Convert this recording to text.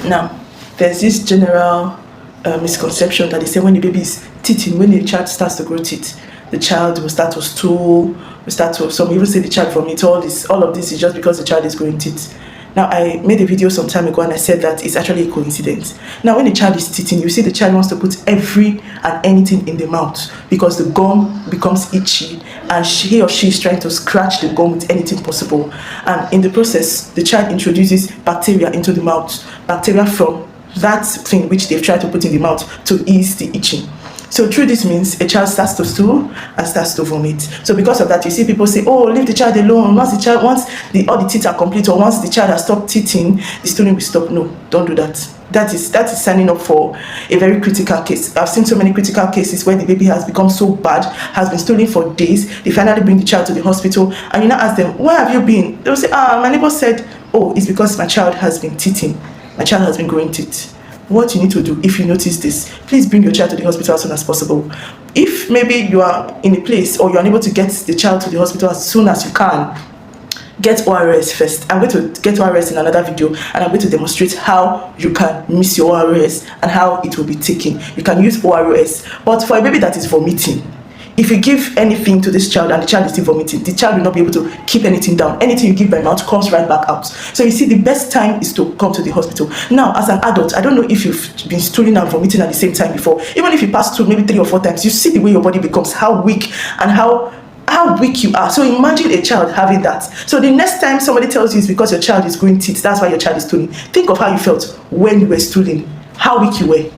Now, there's this general misconception that they say when the baby is teething, when the child starts to grow teeth, the child will start to stool, some even say the child vomit. All of this is just because the child is growing teeth. Now, I made a video some time ago and I said that it's actually a coincidence. Now, when the child is teething, you see the child wants to put every and anything in the mouth because the gum becomes itchy and he or she is trying to scratch the gum with anything possible. And in the process, the child introduces bacteria into the mouth, bacteria from that thing which they've tried to put in the mouth to ease the itching. So through this means a child starts to stool and starts to vomit. So because of that, you see people say, oh, leave the child alone. Once all the teeth are complete, or once the child has stopped teething, the stooling will stop. No, don't do that. That is signing up for a very critical case. I've seen so many critical cases where the baby has become so bad, has been stooling for days. They finally bring the child to the hospital, and you now ask them, where have you been? They'll say, my neighbor said, oh, it's because my child has been teething. My child has been growing teeth. What you need to do if you notice this, please bring your child to the hospital as soon as possible. If maybe you are in a place or you're unable to get the child to the hospital as soon as you can, get ORS first. I'm going to get ORS in another video, and I'm going to demonstrate how you can miss your ORS and how it will be taken. You can use ORS, but for a baby that is vomiting, if you give anything to this child and the child is still vomiting, the child will not be able to keep anything down. Anything you give by mouth comes right back out. So you see, the best time is to come to the hospital. Now, as an adult, I don't know if you've been stooling and vomiting at the same time before. Even if you pass through maybe 3 or 4 times, you see the way your body becomes, how weak and how weak you are. So imagine a child having that. So the next time somebody tells you it's because your child is growing teeth, that's why your child is stooling, think of how you felt when you were stooling, how weak you were.